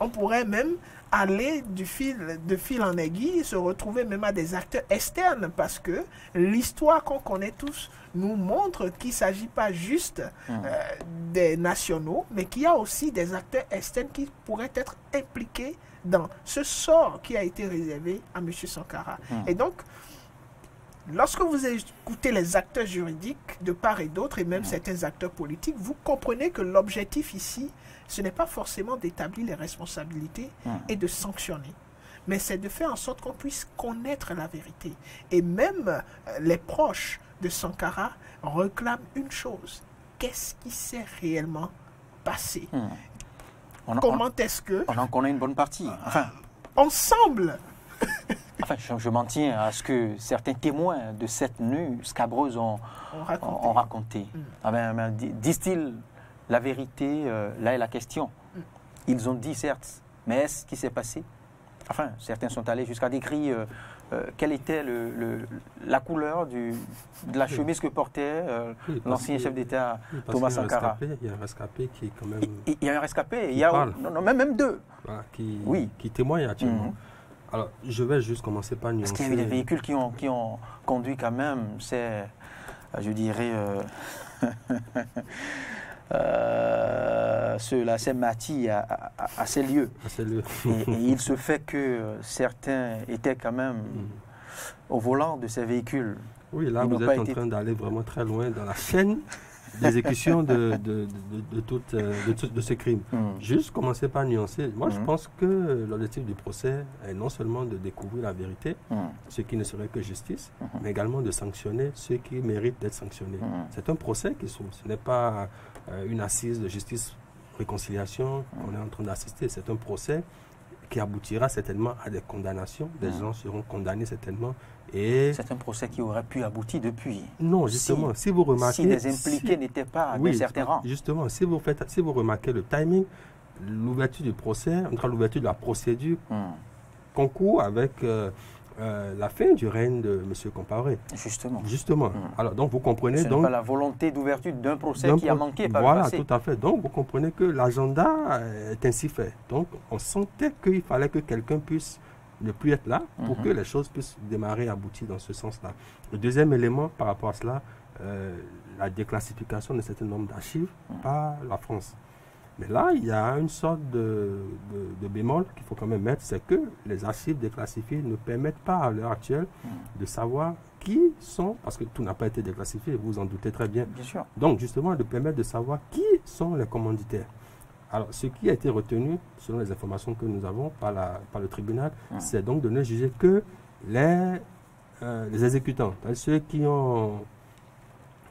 On pourrait même aller de fil en aiguille, se retrouver même à des acteurs externes, parce que l'histoire qu'on connaît tous nous montre qu'il ne s'agit pas juste des nationaux, mais qu'il y a aussi des acteurs externes qui pourraient être impliqués dans ce sort qui a été réservé à M. Sankara. Et donc, lorsque vous écoutez les acteurs juridiques de part et d'autre, et même certains acteurs politiques, vous comprenez que l'objectif ici, ce n'est pas forcément d'établir les responsabilités et de sanctionner, mais c'est de faire en sorte qu'on puisse connaître la vérité. Et même les proches de Sankara réclament une chose: qu'est-ce qui s'est réellement passé? Comment est-ce que... On en connaît une bonne partie. Ensemble. Je m'en tiens à ce que certains témoins de cette nuit scabreuse ont raconté. Disent-ils la vérité? Là est la question. Ils ont dit, certes, mais est-ce qui s'est passé? Certains sont allés jusqu'à décrire quelle était la couleur de la chemise que portait l'ancien chef d'État Thomas Sankara. Il y a un rescapé qui est quand même... Il y a un rescapé, même deux. Voilà, qui témoigne actuellement. Alors, je vais juste commencer par nuancer... Parce qu'il y a eu des véhicules qui ont conduit quand même, je dirais... ceux-là, c'est Mati à ces lieux. Et il se fait que certains étaient quand même au volant de ces véhicules. Oui, là, vous êtes en train d'aller vraiment très loin dans la chaîne d'exécution de ce crime. Juste commencer par nuancer. Moi, je pense que l'objectif du procès est non seulement de découvrir la vérité, ce qui ne serait que justice, mais également de sanctionner ceux qui méritent d'être sanctionnés. C'est un procès qui s'ouvre. Ce n'est pas une assise de justice réconciliation qu'on est en train d'assister. C'est un procès qui aboutira certainement à des condamnations. Des gens seront condamnés certainement. Et c'est un procès qui aurait pu aboutir depuis. Non, justement, si vous remarquez... Si les impliqués n'étaient pas de certains rangs. Justement, si vous remarquez le timing, l'ouverture du procès, en tout cas l'ouverture de la procédure, concourt avec la fin du règne de M. Compaoré. Justement. Alors, donc, vous comprenez... Ce n'est pas la volonté d'ouverture d'un procès qui a manqué par le passé. Voilà, tout à fait. Donc, vous comprenez que l'agenda est ainsi fait. Donc, on sentait qu'il fallait que quelqu'un puisse ne plus être là pour que les choses puissent démarrer et aboutir dans ce sens-là. Le deuxième élément par rapport à cela, la déclassification d'un certain nombre d'archives par la France. Mais là, il y a une sorte de bémol qu'il faut quand même mettre, c'est que les archives déclassifiées ne permettent pas à l'heure actuelle de savoir qui sont, parce que tout n'a pas été déclassifié, vous en doutez très bien. Bien sûr. Donc justement, de permettre de savoir qui sont les commanditaires. Alors, ce qui a été retenu, selon les informations que nous avons par le tribunal, c'est donc de ne juger que les exécutants, ceux qui ont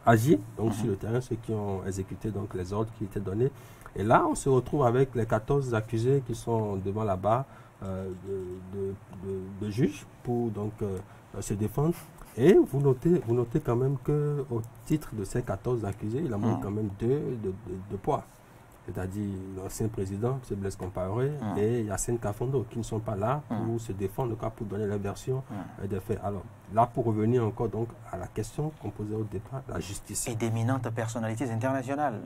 agi donc, sur le terrain, ceux qui ont exécuté donc, les ordres qui étaient donnés. Et là, on se retrouve avec les 14 accusés qui sont devant la barre de juges pour donc, se défendre. Et vous notez quand même qu'au titre de ces 14 accusés, il en manque quand même deux de poids. C'est-à-dire l'ancien président, M. Blaise Compaoré, et Yacine Kafondo, qui ne sont pas là pour se défendre, pour donner la version des faits. Alors là, pour revenir encore donc à la question qu'on posait au départ, la justice. Et d'éminentes personnalités internationales.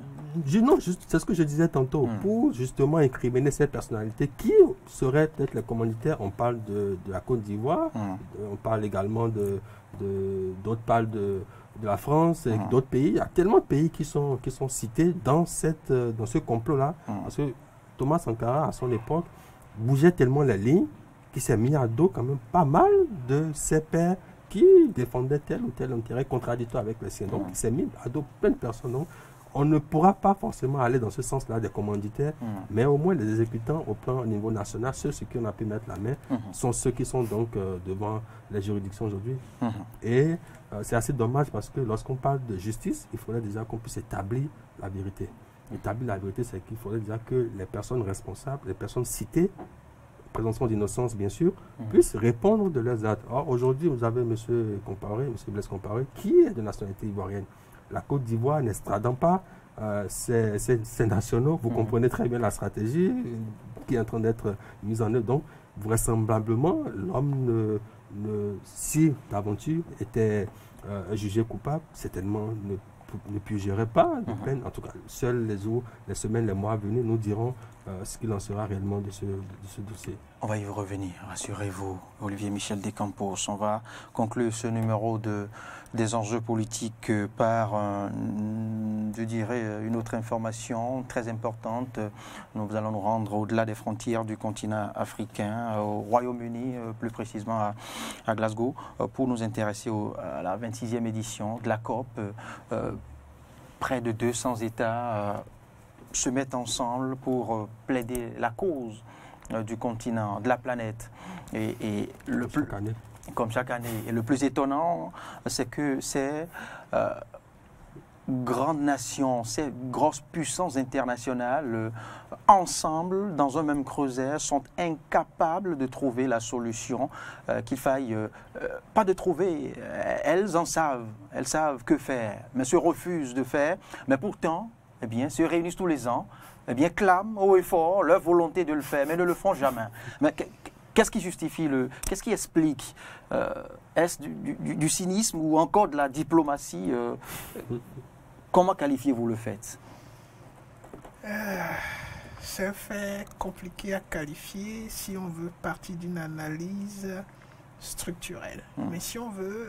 Non, c'est ce que je disais tantôt. Pour justement incriminer ces personnalités, qui seraient peut-être les commanditaires? On parle de la Côte d'Ivoire, on parle également d'autres parlent de la France et d'autres pays. Il y a tellement de pays qui sont cités dans ce complot-là. Parce que Thomas Sankara, à son époque, bougeait tellement les lignes qu'il s'est mis à dos quand même pas mal de ses pairs qui défendaient tel ou tel intérêt contradictoire avec les siens. Donc, il s'est mis à dos plein de personnes. Donc, on ne pourra pas forcément aller dans ce sens-là des commanditaires, mais au moins les exécutants au niveau national, ceux sur qui on a pu mettre la main, sont ceux qui sont donc devant les juridictions aujourd'hui. Et c'est assez dommage parce que lorsqu'on parle de justice, il faudrait déjà qu'on puisse établir la vérité. Établir la vérité, c'est qu'il faudrait déjà que les personnes responsables, les personnes citées, présomption d'innocence bien sûr, puissent répondre de leurs actes. Or, aujourd'hui, vous avez M. Compaoré, M. Blaise Compaoré, qui est de nationalité ivoirienne. La Côte d'Ivoire n'extradant pas ces nationaux, vous comprenez très bien la stratégie qui est en train d'être mise en œuvre. Donc, vraisemblablement, l'homme, si d'aventure était jugé coupable, certainement ne purgerait pas de peine. En tout cas, seuls les semaines, les mois à venir nous diront ce qu'il en sera réellement de ce dossier. On va y revenir, rassurez-vous, Olivier Michel Descampos. On va conclure ce numéro des enjeux politiques par, je dirais, une autre information très importante. Nous allons nous rendre au-delà des frontières du continent africain, au Royaume-Uni, plus précisément à Glasgow, pour nous intéresser à la 26e édition de la COP. Près de 200 États se mettent ensemble pour plaider la cause du continent, de la planète. Et comme chaque année. Et le plus étonnant, c'est que ces grandes nations, ces grosses puissances internationales, ensemble, dans un même creuset, sont incapables de trouver la solution qu'il faille, pas de trouver, elles savent que faire, mais se refusent de faire, mais pourtant, eh bien, se réunissent tous les ans, eh bien, clament haut et fort leur volonté de le faire, mais ne le font jamais. Mais qu'est-ce qui justifie qu'est-ce qui explique est-ce du cynisme ou encore de la diplomatie Comment qualifiez-vous le fait C'est un fait compliqué à qualifier si on veut partir d'une analyse structurelle. Mais si on veut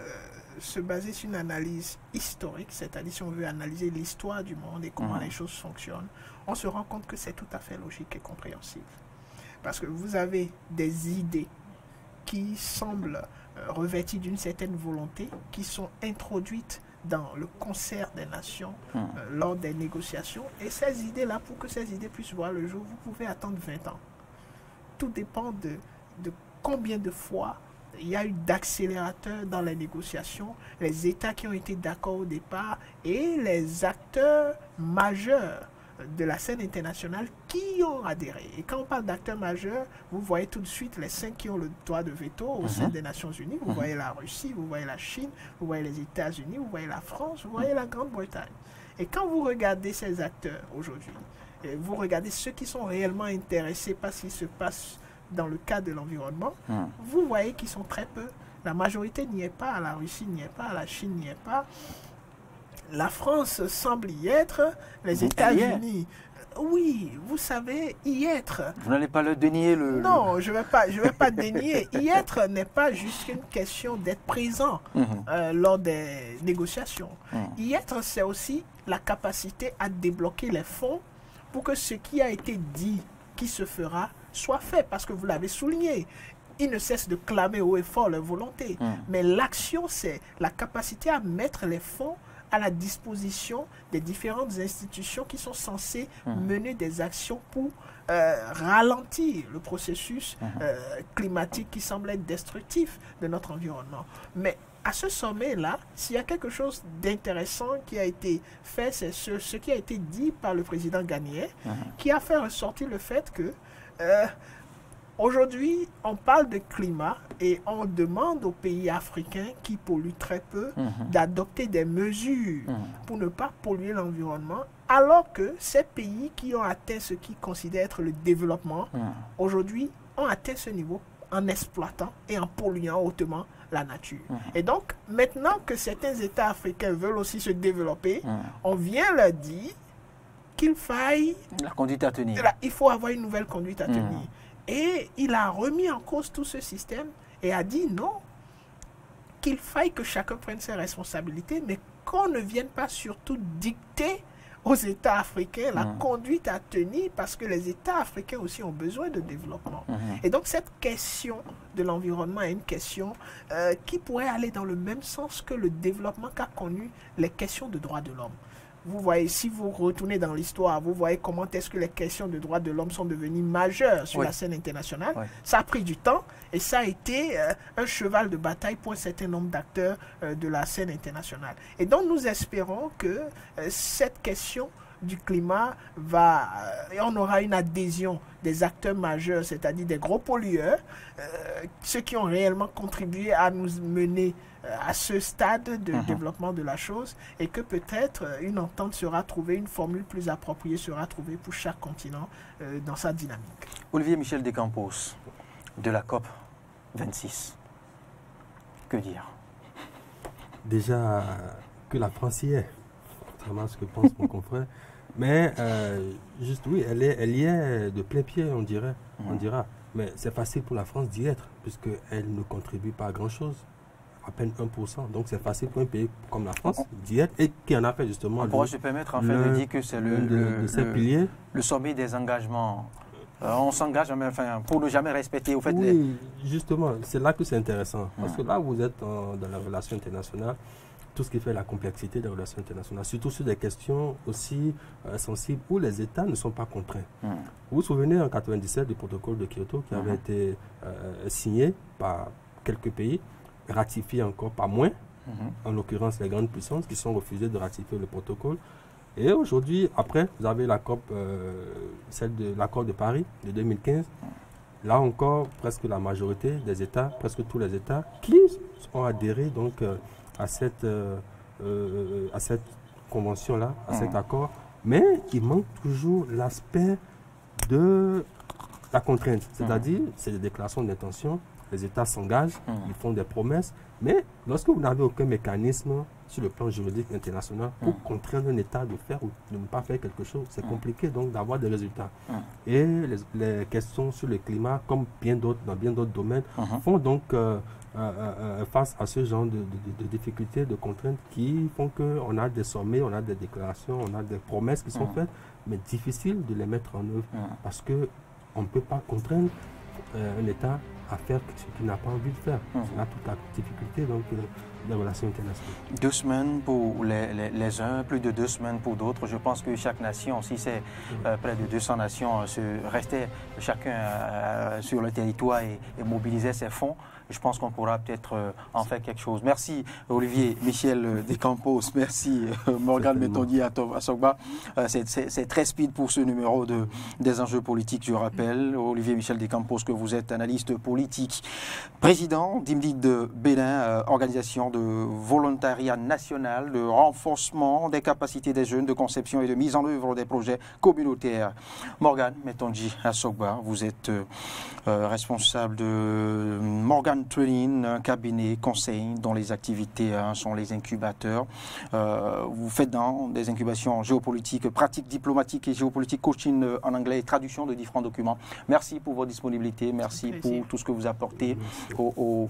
se baser sur une analyse historique, c'est-à-dire si on veut analyser l'histoire du monde et comment les choses fonctionnent, on se rend compte que c'est tout à fait logique et compréhensible. Parce que vous avez des idées qui semblent revêties d'une certaine volonté, qui sont introduites dans le concert des nations lors des négociations. Et ces idées-là, pour que ces idées puissent voir le jour, vous pouvez attendre 20 ans. Tout dépend de combien de fois il y a eu d'accélérateurs dans les négociations, les États qui ont été d'accord au départ et les acteurs majeurs de la scène internationale qui ont adhéré. Et quand on parle d'acteurs majeurs, vous voyez tout de suite les 5 qui ont le droit de veto au sein des Nations Unies. Vous voyez la Russie, vous voyez la Chine, vous voyez les États-Unis, vous voyez la France, vous voyez la Grande-Bretagne. Et quand vous regardez ces acteurs aujourd'hui, vous regardez ceux qui sont réellement intéressés par ce qui se passe dans le cas de l'environnement, vous voyez qu'ils sont très peu. La majorité n'y est pas, la Russie n'y est pas, la Chine n'y est pas. La France semble y être, les États-Unis... Oui, vous savez, y être... Vous n'allez pas le dénier Non, je ne vais pas dénier. Y être n'est pas juste une question d'être présent lors des négociations. Y être, c'est aussi la capacité à débloquer les fonds pour que ce qui a été dit, qui se fera, soit fait. Parce que vous l'avez souligné. Ils ne cessent de clamer haut et fort leur volonté. Mais l'action, c'est la capacité à mettre les fonds à la disposition des différentes institutions qui sont censées mener des actions pour ralentir le processus climatique qui semble être destructif de notre environnement. Mais à ce sommet-là, s'il y a quelque chose d'intéressant qui a été fait, c'est ce qui a été dit par le président ghanéen, qui a fait ressortir le fait que aujourd'hui, on parle de climat et on demande aux pays africains qui polluent très peu d'adopter des mesures pour ne pas polluer l'environnement, alors que ces pays qui ont atteint ce qu'ils considèrent être le développement, aujourd'hui, ont atteint ce niveau en exploitant et en polluant hautement la nature. Et donc, maintenant que certains États africains veulent aussi se développer, on vient leur dire qu'il faille... La conduite à tenir. Il faut avoir une nouvelle conduite à tenir. Et il a remis en cause tout ce système et a dit non, qu'il faille que chacun prenne ses responsabilités, mais qu'on ne vienne pas surtout dicter aux États africains la conduite à tenir, parce que les États africains aussi ont besoin de développement. Et donc cette question de l'environnement est une question qui pourrait aller dans le même sens que le développement qu'a connu les questions de droits de l'homme. Vous voyez, si vous retournez dans l'histoire, vous voyez comment est-ce que les questions de droits de l'homme sont devenues majeures sur la scène internationale. Ça a pris du temps et ça a été un cheval de bataille pour un certain nombre d'acteurs de la scène internationale. Et donc nous espérons que cette question du climat et on aura une adhésion des acteurs majeurs, c'est-à-dire des gros pollueurs, ceux qui ont réellement contribué à nous mener à ce stade de développement de la chose, et que peut-être une entente sera trouvée, une formule plus appropriée sera trouvée pour chaque continent dans sa dynamique. Olivier Michel Descampos, de la COP 26, que dire? Déjà que la France y est, contrairement à ce que pense mon confrère, mais juste oui, elle y est de plein pied, on dira. Mais c'est facile pour la France d'y être, puisqu'elle ne contribue pas à grand-chose. À peine 1%. Donc c'est facile pour un pays comme la France d'y être et qui en a fait justement. On pourra se permettre en fait de dire que c'est le sommet des engagements. On s'engage pour ne jamais respecter. Au fait, oui, justement, c'est là que c'est intéressant. Parce que là, vous êtes dans la relation internationale, tout ce qui fait la complexité des relations internationales, surtout sur des questions aussi sensibles où les États ne sont pas contraints. Vous vous souvenez en 1997 du protocole de Kyoto qui avait été signé par quelques pays, ratifié encore par moins, en l'occurrence les grandes puissances qui sont refusées de ratifier le protocole. Et aujourd'hui, après, vous avez la COP, celle de l'accord de Paris de 2015. Là encore, presque la majorité des États, presque tous les États, qui ont adhéré donc à cette convention-là, à cet accord. Mais il manque toujours l'aspect de la contrainte, c'est-à-dire c'est des déclarations d'intention. Les États s'engagent, ils font des promesses, mais lorsque vous n'avez aucun mécanisme sur le plan juridique international pour contraindre un État de faire ou de ne pas faire quelque chose, c'est compliqué donc d'avoir des résultats. Et les questions sur le climat, comme dans bien d'autres domaines, font donc face à ce genre de difficultés, de contraintes qui font qu'on a des sommets, on a des déclarations, on a des promesses qui sont faites, mais difficile de les mettre en œuvre parce qu'on ne peut pas contraindre un État à faire ce qu'il n'a pas envie de faire. C'est là toute la difficulté donc, des relations internationales. 2 semaines pour les uns, plus de 2 semaines pour d'autres. Je pense que chaque nation, si c'est près de 200 nations, restait chacun sur le territoire et mobilisait ses fonds, je pense qu'on pourra peut-être en faire quelque chose. Merci Olivier Michel Descampos, merci Morgane Metondier Assogba. C'est très speed pour ce numéro des enjeux politiques, je rappelle. Olivier Michel Descampos, que vous êtes analyste politique, président d'IMLID de Bénin, organisation de volontariat national, de renforcement des capacités des jeunes, de conception et de mise en œuvre des projets communautaires. Morgane Metondier Assogba, vous êtes responsable de Morgan Training, un cabinet conseil dont les activités sont les incubateurs. Vous faites dans des incubations géopolitiques, pratiques diplomatiques et géopolitique, coaching en anglais et traduction de différents documents. Merci pour votre disponibilité, merci pour tout ce que vous apportez aux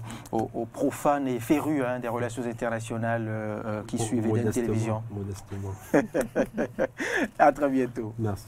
profanes et férus des relations internationales qui suivent la télévision. Modestement. À très bientôt. Merci.